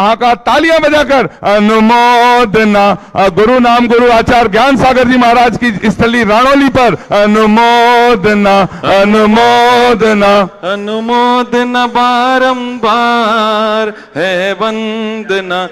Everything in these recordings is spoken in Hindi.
महाकाल तालियां बजाकर अनुमोदना। गुरु नाम गुरु आचार्य ज्ञान सागर जी महाराज की स्थली राणोली पर अनुमोदना अनुमोदना अनुमोदना बारंबार है वंदना।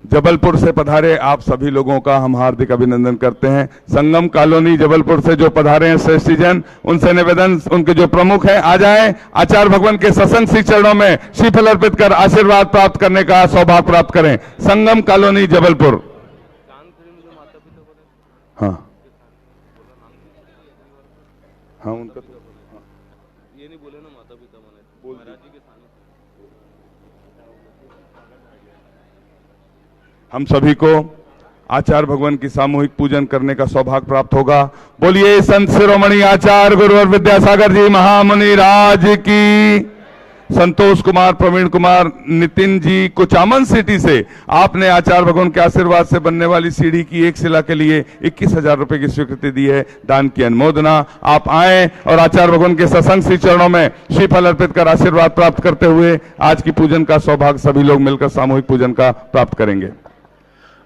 जबलपुर से पधारे आप सभी लोगों का हम हार्दिक अभिनंदन करते हैं। संगम कॉलोनी जबलपुर से जो पधारे हैं श्रेष्ठी जन, उनसे निवेदन, उनके जो प्रमुख हैं आ जाएं, आचार्य भगवान के सत्संग श्री चरणों में श्रीफल अर्पित कर आशीर्वाद प्राप्त करने का सौभाग्य प्राप्त करें। संगम कॉलोनी जबलपुर। हाँ हाँ, उनका ये नहीं बोले ना माता पिता महाराज जी के सामने। हम सभी को आचार्य भगवान की सामूहिक पूजन करने का सौभाग्य प्राप्त होगा। बोलिए संत शिरोमणि आचार्य गुरुवर विद्यासागर जी महामुनि राज की। संतोष कुमार, प्रवीण कुमार, नितिन जी कुचामन सिटी से आपने आचार्य भगवान के आशीर्वाद से बनने वाली सीढ़ी की एक शिला के लिए 21,000 रुपए की स्वीकृति दी है। दान की अनुमोदना। आप आए और आचार्य भगवान के सत्संग श्री चरणों में श्रीफल अर्पित कर आशीर्वाद प्राप्त करते हुए आज की पूजन का सौभाग्य सभी लोग मिलकर सामूहिक पूजन का प्राप्त करेंगे।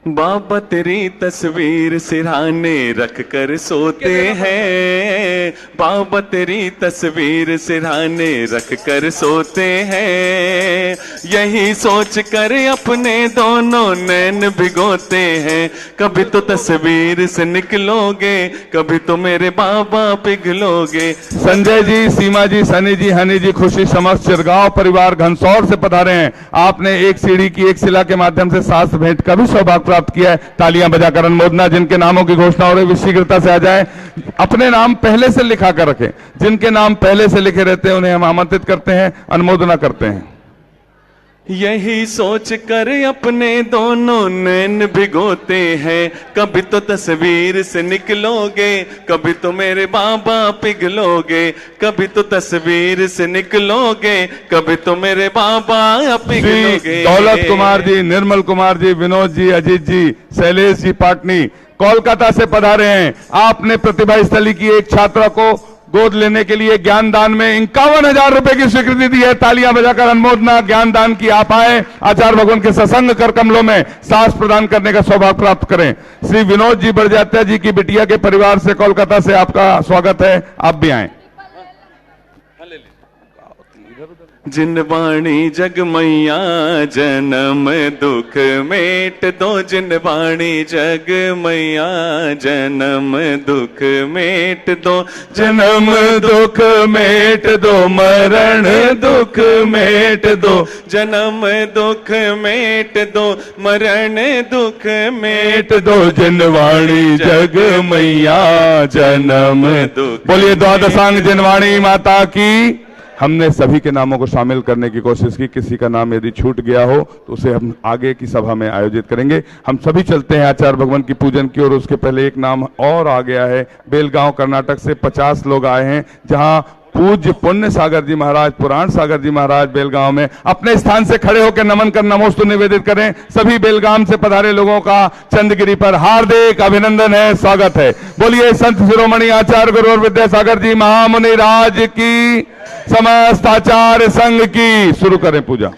बाबा तेरी तस्वीर सिरहाने रख कर सोते हैं, बाबा तेरी तस्वीर सिरहाने रख कर सोते हैं, यही सोच कर अपने दोनों नैन भिगोते हैं। कभी तो तस्वीर से निकलोगे, कभी तो मेरे बाबा पिघलोगे। संजय जी, सीमा जी, सनी जी, हनी जी खुशी समस्त चिरगांव परिवार घनसौर से पधारे हैं। आपने एक सीढ़ी की एक शिला के माध्यम से शास्त्र भेंट का भी सौभाग्य प्राप्त किया है। तालियां बजाकर अनुमोदना। जिनके नामों की घोषणा हो रही है शीघ्रता से आ जाएं। अपने नाम पहले से लिखा कर रखें। जिनके नाम पहले से लिखे रहते हैं उन्हें हम आमंत्रित करते हैं, अनुमोदना करते हैं। यही सोच कर अपने दोनों नैन भिगोते हैं, कभी तो तस्वीर से निकलोगे, कभी तो मेरे बाबा पिघलोगे। कभी तो तस्वीर से निकलोगे, कभी तो मेरे बाबा पिघलोगे। दौलत कुमार जी, निर्मल कुमार जी, विनोद जी, अजीत जी, शैलेश जी पाटनी कोलकाता से पधारे हैं। आपने प्रतिभा स्थली की एक छात्रा को गोद लेने के लिए ज्ञान दान में 51,000 रुपए की स्वीकृति दी है। तालियां बजाकर अनुमोदना ज्ञान दान की। आप आए, आचार्य भगवान के सत्संग कर कमलों में साहस प्रदान करने का सौभाग्य प्राप्त करें। श्री विनोद जी बड़जात्या जी की बिटिया के परिवार से कोलकाता से आपका स्वागत है, आप भी आए। जिनवाणी जग मैया जन्म दुख मेट दो, जिनवाणी जग मैया जन्म दुख मेट दो, जन्म दुख मेट दो, मरण दुख मेट दो, जन्म दुख मेट दो, मरण दुख मेट दो, जिनवाणी जग मैया जन्म दुख। बोलिए द्वादशांग जिनवाणी माता की। हमने सभी के नामों को शामिल करने की कोशिश की। किसी का नाम यदि छूट गया हो तो उसे हम आगे की सभा में आयोजित करेंगे। हम सभी चलते हैं आचार्य भगवान की पूजन की ओर। उसके पहले एक नाम और आ गया है। बेलगांव कर्नाटक से 50 लोग आए हैं, जहां पूज्य पुण्य सागर जी महाराज, पुराण सागर जी महाराज बेलगांव में अपने स्थान से खड़े होकर नमन कर नमोस्तु निवेदित करें। सभी बेलगाम से पधारे लोगों का चंदगिरी पर हार्दिक अभिनंदन है, स्वागत है। बोलिए संत शिरोमणि आचार्य गुरुवर विद्यासागर जी महामुनि राज की, समस्त आचार्य संघ की। शुरू करें पूजा।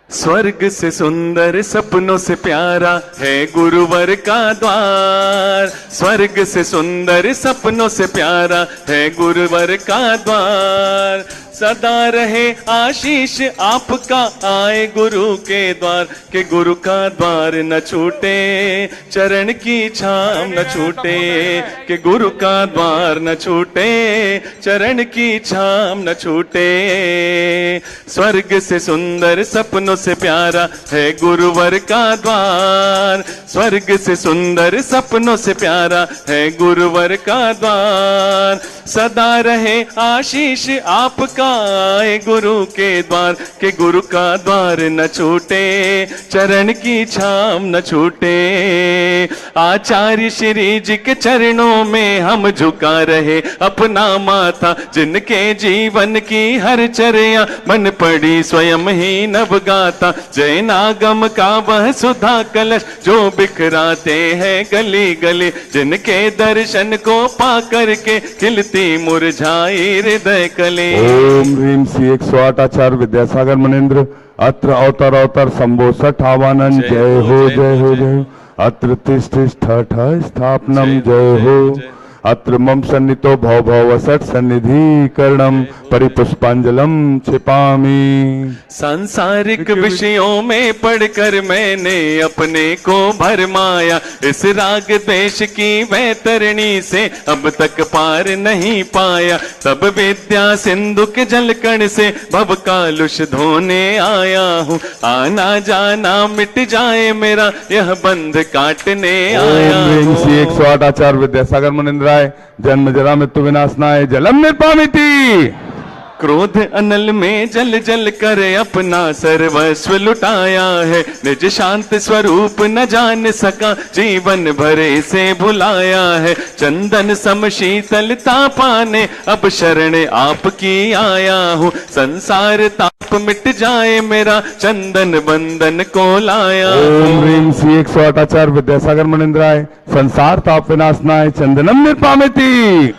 स्वर्ग से सुंदर सपनों से प्यारा है गुरुवर का द्वार, स्वर्ग से सुंदर सपनों से प्यारा है गुरुवर का द्वार। सदा रहे आशीष आपका आए गुरु के द्वार, के गुरु का द्वार न छूटे, चरण की छाम न छूटे, के गुरु का द्वार न छूटे, चरण की छाम न छूटे। स्वर्ग से सुंदर सपनों से प्यारा है गुरुवर का द्वार, स्वर्ग से सुंदर सपनों से प्यारा है गुरुवर का द्वार। सदा रहे आशीष आपका आए गुरु के द्वार, के गुरु का द्वार न छूटे, चरण की छाम न छूटे। आचार्य श्री जी के चरणों में हम झुका रहे अपना माथा, जिनके जीवन की हर चर्या मन पड़ी स्वयं ही नव गाता। जय नागम का वह सुधा कलश जो बिखराते हैं गली गली, जिनके दर्शन को पा करके खिलती मुरझाई हृदय कली। ओम ह्रीम श्री 108 आचार्य विद्यासागर मुनीन्द्र अत्र अवतर अवतर शंभो सठ आवानन। जय हो जय हो जय हो। अत्र तिष्ठ ठठ स्थापनम। जय हो। अत्र मम सन्नितो भव भव सठ सन्निधि करणम परिपुष्पांजलम छिपामी। सांसारिक विषयों में पढ़कर मैंने अपने को भरमाया, इस राग द्वेष की वैतरणी से अब तक पार नहीं पाया। तब विद्या सिंधु के जलकण से भव कालुष धोने आया हूँ, आना जाना मिट जाए मेरा यह बंध काटने आया हूँ। 108 आचार्य विद्यासागर मुनीन्द्राय जन्म जरा मृत्यु विनाशनाय जलम निर्पामिति। क्रोध अनल में जल जल कर अपना सर्वस्व लुटाया है, निज शांत स्वरूप न जान सका जीवन भरे से भुलाया है। चंदन सम शीतलता पाने अब शरण आपकी आया हूँ, संसार ताप मिट जाए मेरा चंदन बंधन को लाया। ओम ह्रीम श्री 108 आचार्य विद्यासागर मुनीन्द्राय संसार ताप विनाशनाय चंदनम निर्पामिति।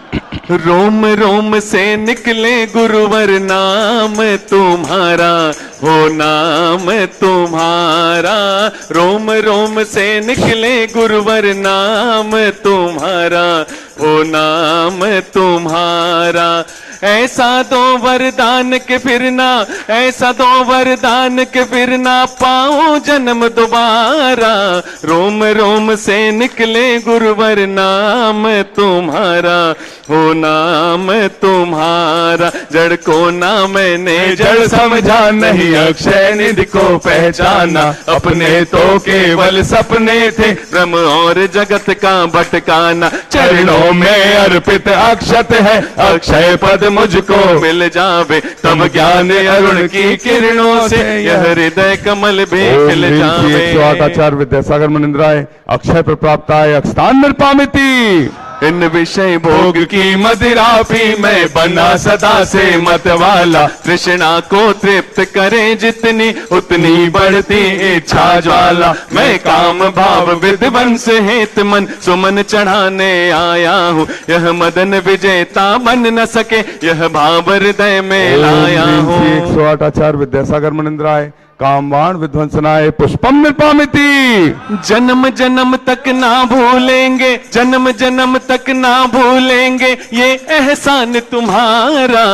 रोम रोम से निकले गुरुवर नाम तुम्हारा, हो नाम तुम्हारा। रोम रोम से निकले गुरुवर नाम तुम्हारा, हो नाम तुम्हारा। ऐसा दो वरदान के फिरना, ऐसा दो वरदान के फिरना पाऊं जन्म दोबारा। रोम रोम से निकले गुरुवर नाम तुम्हारा, हो नाम तुम्हारा। जड़ को ना मैंने जड़ समझा, नहीं अक्षय निधि को पहचाना। अपने तो केवल सपने थे ब्रह्म और जगत का भटकाना। चरणों में अर्पित अक्षत है, अक्षय पद मुझको मिल जावे, तब ज्ञान अरुण की किरणों से यह हृदय कमल भी खिल जावे। 108 आचार्य विद्यासागर मुनीन्द्राय अक्षय प्राप्त आय अक्षतान निर्पामिति। इन विषय भोग की मदिरा पी मैं बना सदा से मतवाला। तृष्णा को तृप्त करे जितनी उतनी बढ़ती इच्छा ज्वाला। मैं काम भाव विध्वंस हेत मन सुमन चढ़ाने आया हूँ, यह मदन विजेता बन न सके यह भाव हृदय में लाया हूँ। 108 आचार्य विद्यासागर मुनीन्द्राय कामवाण विध्वंसनाय पुष्पम निर्पामिति। जन्म जन्म तक ना भूलेंगे, जन्म जन्म तक ना भूलेंगे ये एहसान तुम्हारा।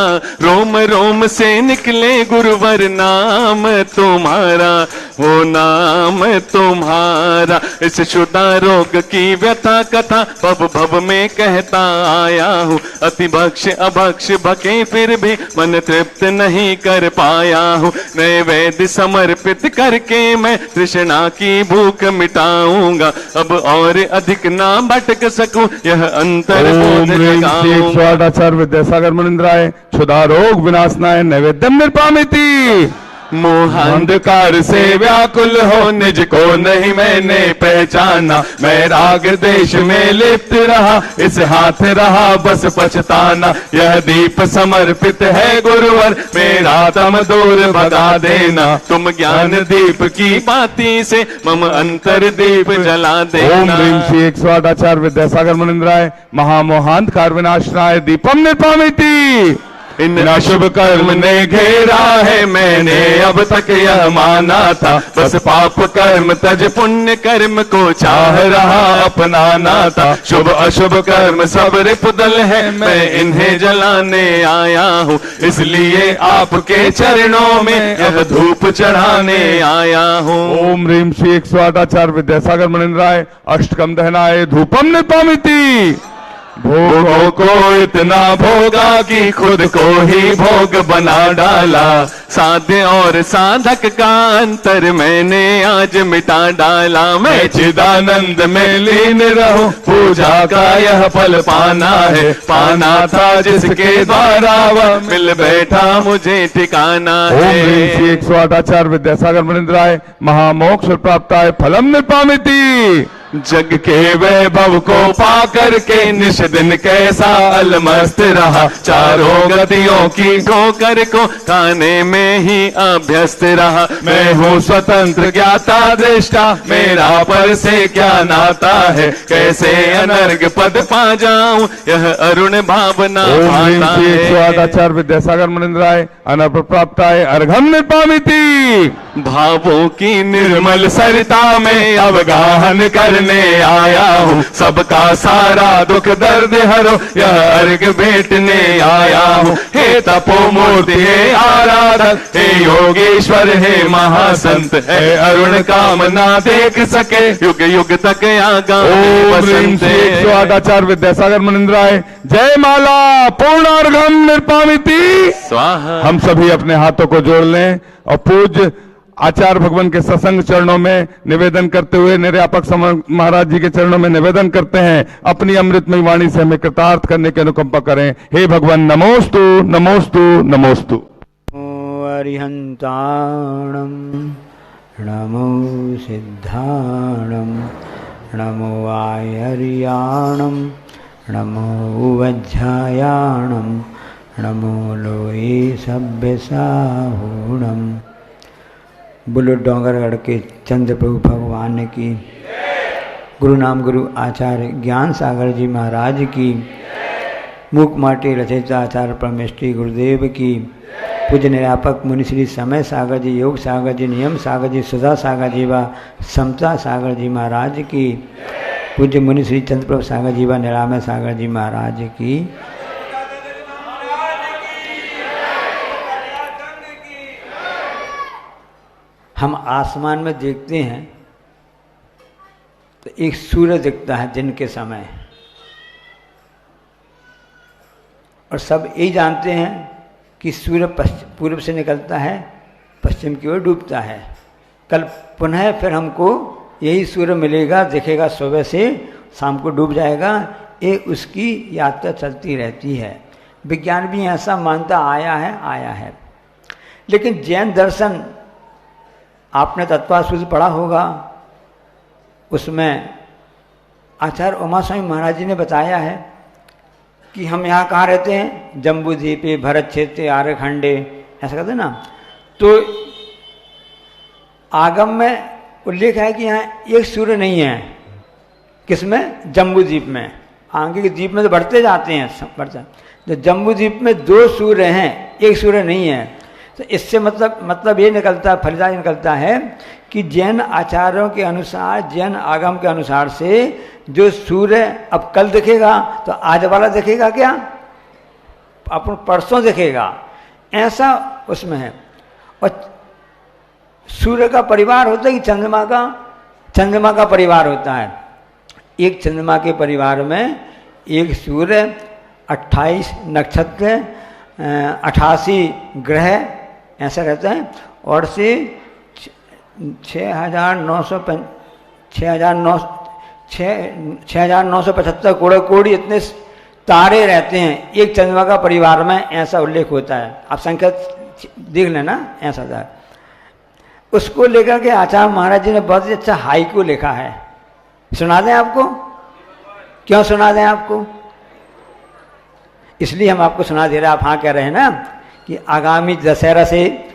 रोम रोम से निकले गुरुवर नाम तुम्हारा, वो नाम तुम्हारा। इस शुदा रोग की व्यथा कथा भव भव में कहता आया हूँ। अति भक्ष अभक्ष भके फिर भी मन तृप्त नहीं कर पाया हूँ। नैवेद्य समर्पित करके मैं तृष्णा की भूख मिटाऊंगा। अब और अधिक ना भटक सकूं यह अंतर बोध जगाऊंगा। 108 आचार्य विद्यासागर मुनीन्द्राय क्षुधा रोग विनाशनाय नैवेद्यम निर्पामिति। मोहांधकार से व्याकुल हो निज को नहीं मैंने पहचाना। मैं राग देश में लिप्त रहा, इस हाथ रहा बस पछताना। यह दीप समर्पित है गुरुवर, मेरा तम दूर भगा देना। तुम ज्ञान दीप की बाती से मम अंतर दीप जला देना। ओम ह्रीम श्री 108 आचार्य विद्यासागर मुनीन्द्राय महामोहांधकार विनाशनाय दीपम निर्पामिति। इन अशुभ कर्म ने घेरा है मैंने अब तक यह माना था। बस पाप कर्म तज पुण्य कर्म को चाह रहा अपनाना था। शुभ अशुभ कर्म सब रिपुदल है मैं इन्हें जलाने आया हूँ। इसलिए आपके चरणों में यह धूप चढ़ाने आया हूँ। ओम ह्रीम श्री 108 आचार्य विद्यासागर मुनीन्द्राय अष्टकम दहनाय धूपम निर्पामिति। भोगों को इतना भोगा कि खुद को ही भोग बना डाला। साध्य और साधक का अंतर मैंने आज मिटा डाला। मैं चिदानंद में लीन रहूं, पूजा का यह फल पाना है। पाना था जिसके द्वारा वह मिल बैठा मुझे ठिकाना है। 108 आचार्य विद्यासागर मुनिंद्राय महामोक्ष प्राप्ताय फलम निपामिति। जग के वैभव को पा करके निश दिन कैसा अलमस्त रहा। चारों गतियों की ठोकर को खाने में ही अभ्यस्त रहा। मैं हूँ स्वतंत्र ज्ञाता दृष्टा, मेरा पर से क्या नाता है। कैसे अनर्ग पद पा जाऊं, यह अरुण भावना पाता है। आचार्य विद्यासागर मुनिंद्राय अनर्प प्राप्ताय अर्घम निपामिति। भावों की निर्मल सरिता में अवगाहन करने आया हूँ। सबका सारा दुख दर्द हरो, यह अर्घ भेंटने आया हूँ। हे तपोमूर्ति, हे आराधक, हे योगेश्वर, हे महासंत, हे अरुण कामना देख सके युग युग तक आगा। आचार्य विद्यासागर मुनिंद्राय जय माला पूर्णार्घम निर्पामिति स्वाहा। हम सभी अपने हाथों को जोड़ लें और पूज्य आचार्य भगवान के सत्संग चरणों में निवेदन करते हुए निर्यापक महाराज जी के चरणों में निवेदन करते हैं, अपनी अमृतमय वाणी से हमें कृतार्थ करने की अनुकंपा करें। हे भगवान नमोस्तु नमोस्तु नमोस्तु। अरिहंताणं नमो सिद्धाणं नमो आयर्याणं नमो वज्रायाणं नमो लोये सभ्यसाहूणम्। बोलो डोंगरगढ़ के चंद्र प्रभु भगवान की, गुरु नाम गुरु आचार्य ज्ञान सागर जी महाराज की, मूक माटी रचयिता आचार्य परमेष्टि गुरुदेव की, पूज्य निरापक मुनि श्री समय सागर जी, योग सागर जी, नियम सागर जी, सुधा सागर जी व समता सागर जी महाराज की, पूज्य मुनि श्री चंद्र प्रभु सागर जी व निरामय सागर जी महाराज की। हम आसमान में देखते हैं तो एक सूरज दिखता है दिन के समय, और सब यही जानते हैं कि सूर्य पूर्व से निकलता है, पश्चिम की ओर डूबता है। कल पुनः फिर हमको यही सूर्य मिलेगा, दिखेगा, सुबह से शाम को डूब जाएगा। ये उसकी यात्रा चलती रहती है। विज्ञान भी ऐसा मानता आया है। लेकिन जैन दर्शन आपने तत्वासूत्र पढ़ा होगा, उसमें आचार्य उमा स्वामी महाराज जी ने बताया है कि हम यहाँ कहाँ रहते हैं, जम्बू द्वीपे भरत क्षेत्र आर्यखंडे, ऐसा कहते हैं ना। तो आगम में उल्लेख है कि यहाँ एक सूर्य नहीं है। किसमें? जम्बू द्वीप में। आगे के द्वीप में तो बढ़ते जाते हैं, तो जम्बू द्वीप में 2 सूर्य हैं, एक सूर्य नहीं है। तो इससे मतलब ये निकलता, फलितांश निकलता है कि जैन आचार्यों के अनुसार, जैन आगम के अनुसार से जो सूर्य अब कल दिखेगा तो आज वाला दिखेगा क्या, अपन परसों दिखेगा, ऐसा उसमें है। और सूर्य का परिवार होता है कि चंद्रमा का परिवार होता है। एक चंद्रमा के परिवार में एक सूर्य, 28 नक्षत्र, 88 ग्रह ऐसा रहता है, और से 6,975 कोड़ी इतने तारे रहते हैं एक चंद्रमा का परिवार में, ऐसा उल्लेख होता है। आप संख्या देख लेना, ऐसा था। उसको लेकर के आचार्य महाराज जी ने बहुत ही अच्छा हाइकू लिखा है। सुना दें आपको? क्यों सुना दें आपको? इसलिए हम आपको सुना दे रहे हैं। आप हाँ कह रहे हैं ना कि आगामी दशहरा से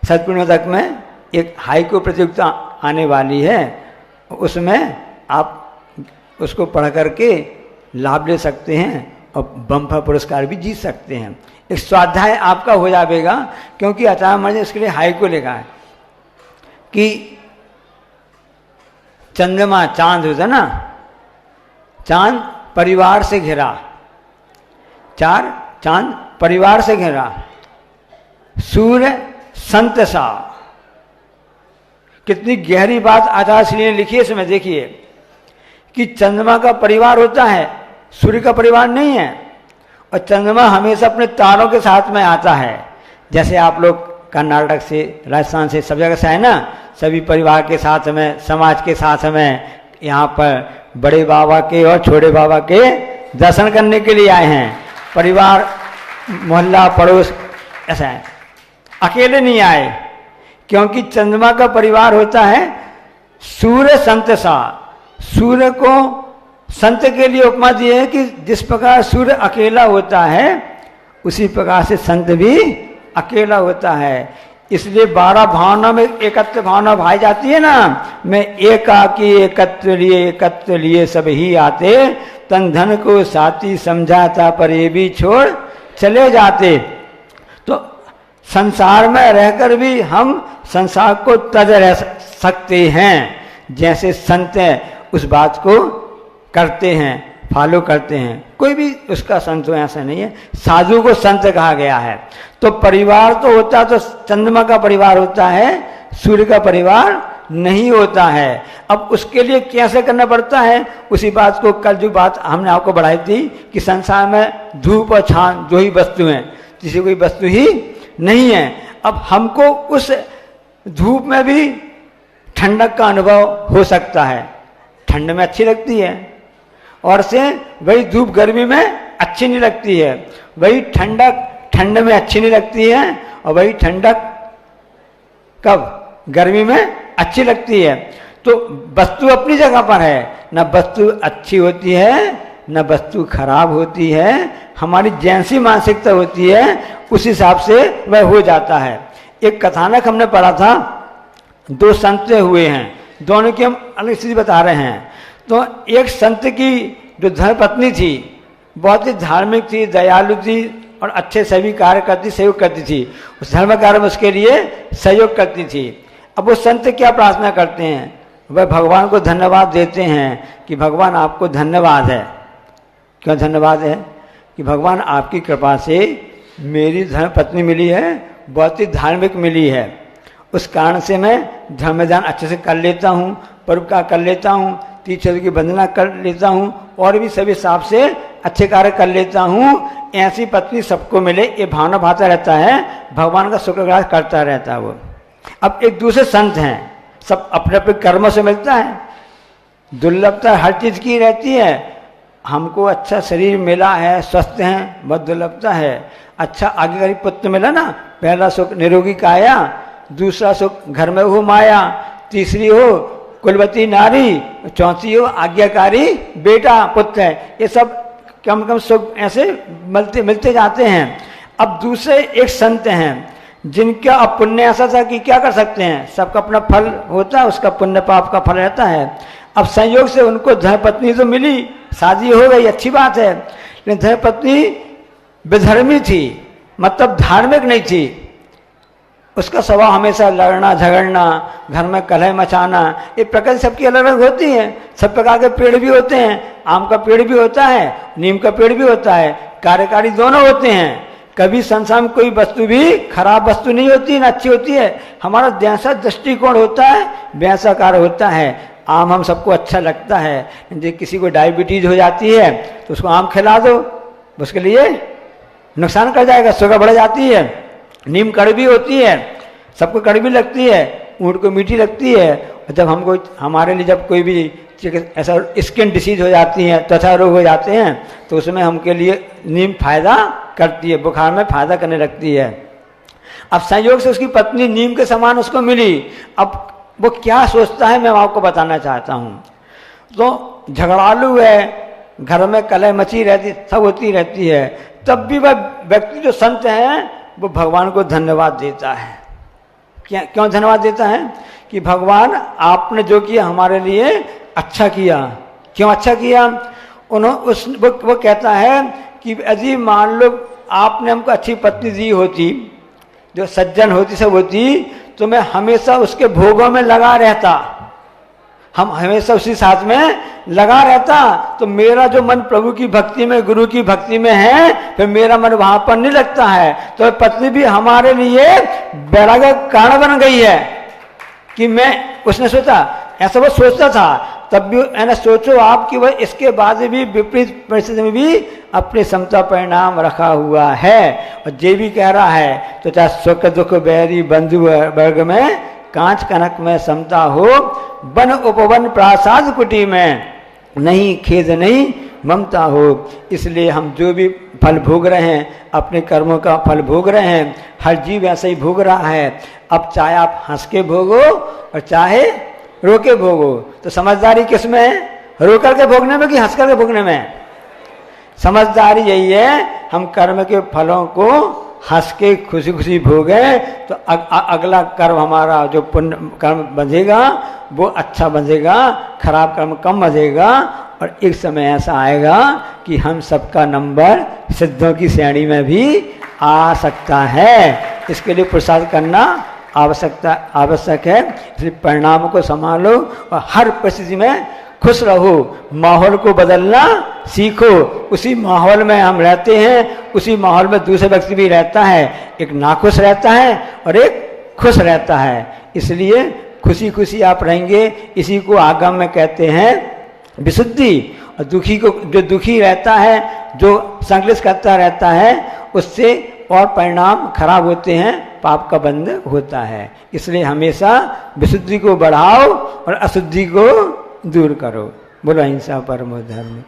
सतपूर्णिमा तक में एक हाइकू प्रतियोगिता आने वाली है, उसमें आप उसको पढ़ करके लाभ ले सकते हैं और बम्पर पुरस्कार भी जीत सकते हैं। एक स्वाध्याय आपका हो जाएगा, क्योंकि आचार्य महाराज ने इसके लिए हाइकू लिखा है कि चंद्रमा, चांद होता ना, चांद परिवार से घिरा, चांद परिवार से घिरा, सूर्य संत सा। कितनी गहरी बात आचार्य श्री ने लिखी है इसमें। देखिए कि चंद्रमा का परिवार होता है, सूर्य का परिवार नहीं है। और चंद्रमा हमेशा अपने तारों के साथ में आता है। जैसे आप लोग कर्नाटक से, राजस्थान से, सब जगह से है ना, सभी परिवार के साथ में, समाज के साथ में यहाँ पर बड़े बाबा के और छोटे बाबा के दर्शन करने के लिए आए हैं। परिवार, मोहल्ला, पड़ोस, ऐसा है, अकेले नहीं आए। क्योंकि चंद्रमा का परिवार होता है सूर्य संत सा। सूर्य को संत के लिए उपमा दी है कि जिस प्रकार सूर्य अकेला होता है उसी प्रकार से संत भी अकेला होता है। इसलिए 12 भावना में एकत्र भावना भाई जाती है ना, मैं एकाकी एकत्र लिए सब ही आते, तन धन को साथी समझाता पर ये भी छोड़ चले जाते। तो संसार में रहकर भी हम संसार को तज रह सकते हैं। जैसे संत उस बात को करते हैं, फॉलो करते हैं। कोई भी उसका संत हो ऐसा नहीं है, साधु को संत कहा गया है। तो परिवार तो होता है, तो चंद्रमा का परिवार होता है, सूर्य का परिवार नहीं होता है। अब उसके लिए कैसे करना पड़ता है, उसी बात को कल जो बात हमने आपको बढ़ाई थी कि संसार में धूप और छान दो ही वस्तु हैं, किसी कोई वस्तु ही नहीं है। अब हमको उस धूप में भी ठंडक का अनुभव हो सकता है। ठंड में अच्छी लगती है, और से वही धूप गर्मी में अच्छी नहीं लगती है, वही ठंडक ठंड में अच्छी नहीं लगती है, और वही ठंडक कब गर्मी में अच्छी लगती है। तो वस्तु अपनी जगह पर है, न वस्तु अच्छी होती है न वस्तु खराब होती है। हमारी जैसी मानसिकता होती है उस हिसाब से वह हो जाता है। एक कथानक हमने पढ़ा था, 2 संत हुए हैं, दोनों की हम अलग चीज बता रहे हैं। तो एक संत की जो धर्मपत्नी थी बहुत ही धार्मिक थी, दयालु थी और अच्छे सभी कार्य करती, सहयोग करती थी। उस धर्म कार्य में उसके लिए सहयोग करती थी। अब वो संत क्या प्रार्थना करते हैं, वह भगवान को धन्यवाद देते हैं कि भगवान आपको धन्यवाद है। क्यों धन्यवाद है? कि भगवान आपकी कृपा से मेरी धर्मपत्नी मिली है, बहुत ही धार्मिक मिली है, उस कारण से मैं धर्मदान अच्छे से कर लेता हूँ, परोपकार कर लेता हूँ, तीर्थों की वंदना कर लेता हूँ, और भी सभी हिसाब से अच्छे कार्य कर लेता हूँ। ऐसी पत्नी सबको मिले, ये भावना भाता रहता है, भगवान का शुक्रग्राह करता रहता है वो। अब एक दूसरे संत हैं, सब अपने अपने कर्मों से मिलता है, दुर्लभता हर चीज़ की रहती है। हमको अच्छा शरीर मिला है, स्वस्थ हैं, बहुत दुर्लभता है। अच्छा आज्ञाकारी पुत्र मिला ना, पहला सुख निरोगी काया, दूसरा सुख घर में हो माया, तीसरी हो कुलवती नारी, चौथी हो आज्ञाकारी बेटा पुत्र है। ये सब कम कम सुख ऐसे मिलते जाते हैं। अब दूसरे एक संत हैं जिनका अब पुण्य ऐसा था कि क्या कर सकते हैं, सबका अपना फल होता है, उसका पुण्य पाप का फल रहता है। अब संयोग से उनको धर्मपत्नी तो मिली, शादी हो गई, अच्छी बात है, लेकिन धर्मपत्नी विधर्मी थी, मतलब धार्मिक नहीं थी। उसका स्वभाव हमेशा लड़ना झगड़ना, घर में कलह मचाना, ये प्रकृति सबकी अलग अलग होती है। सब प्रकार के पेड़ भी होते हैं, आम का पेड़ भी होता है, नीम का पेड़ भी होता है, कार्यकारी दोनों होते हैं। कभी संसार में कोई वस्तु भी खराब वस्तु नहीं होती न अच्छी होती है। हमारा जैसा दृष्टिकोण होता है वैसा कार्य होता है। आम हम सबको अच्छा लगता है, यदि किसी को डायबिटीज हो जाती है तो उसको आम खिला दो, उसके लिए नुकसान कर जाएगा, शुगर बढ़ जाती है। नीम कड़वी होती है, सबको कड़वी लगती है, ऊँट को मीठी लगती है। और जब हमको हमारे लिए जब कोई भी ऐसा स्किन डिसीज हो जाती है, त्वचा रोग हो जाते हैं, तो उसमें हमके लिए नीम फायदा करती है, बुखार में फायदा करने लगती है। अब संयोग से उसकी पत्नी नीम के समान उसको मिली। अब वो क्या सोचता है मैं आपको बताना चाहता हूँ। तो झगड़ालू है, घर में कलह मची रहती, सब होती रहती है, तब भी वह व्यक्ति जो संत है वो भगवान को धन्यवाद देता है। क्यों धन्यवाद देता है? कि भगवान आपने जो किया हमारे लिए अच्छा किया। क्यों अच्छा किया? वो कहता है कि यदि मान लो आपने हमको अच्छी पत्नी दी होती, जो सज्जन होती सब होती, तो मैं हमेशा उसके भोगों में लगा रहता, हम हमेशा उसी साथ में लगा रहता, तो मेरा जो मन प्रभु की भक्ति में, गुरु की भक्ति में है, फिर मेरा मन वहां पर नहीं लगता है। तो पत्नी भी हमारे लिए वैराग्य का कारण बन गई है कि मैं, उसने सोचा, ऐसा वो सोचता था, तब भी है ना, सोचो आप कि वह इसके बाद भी विपरीत परिस्थिति में भी अपने समता परिणाम रखा हुआ है। और जे भी कह रहा है तो चाहे सुख दुख बैरी बंधु वर्ग में कांच कनक में समता हो, वन उपवन प्रासाद कुटी में नहीं खेद नहीं ममता हो। इसलिए हम जो भी फल भोग रहे हैं, अपने कर्मों का फल भोग रहे हैं, हर जीव ऐसे ही भोग रहा है। अब चाहे आप हंस के भोगो और चाहे रो के भोगो, तो समझदारी किस में है? रो करके भोगने में कि हंस करके भोगने में? समझदारी यही है, हम कर्म के फलों को हंस के खुशी खुशी भोगे तो अगला कर्म हमारा जो पुण्य कर्म बंधेगा वो अच्छा बंधेगा, खराब कर्म कम बंधेगा। और एक समय ऐसा आएगा कि हम सबका नंबर सिद्धों की श्रेणी में भी आ सकता है। इसके लिए पुरुषार्थ करना आवश्यक है। इसलिए परिणाम को संभालो और हर परिस्थिति में खुश रहो, माहौल को बदलना सीखो। उसी माहौल में हम रहते हैं, उसी माहौल में दूसरे व्यक्ति भी रहता है, एक नाखुश रहता है और एक खुश रहता है। इसलिए खुशी खुशी आप रहेंगे, इसी को आगम में कहते हैं विशुद्धि। और दुखी को, जो दुखी रहता है, जो संकलित करता रहता है, उससे और परिणाम खराब होते हैं, पाप का बंध होता है। इसलिए हमेशा विशुद्धि को बढ़ाओ और अशुद्धि को दूर करो। बोलो अहिंसा परमो धर्म।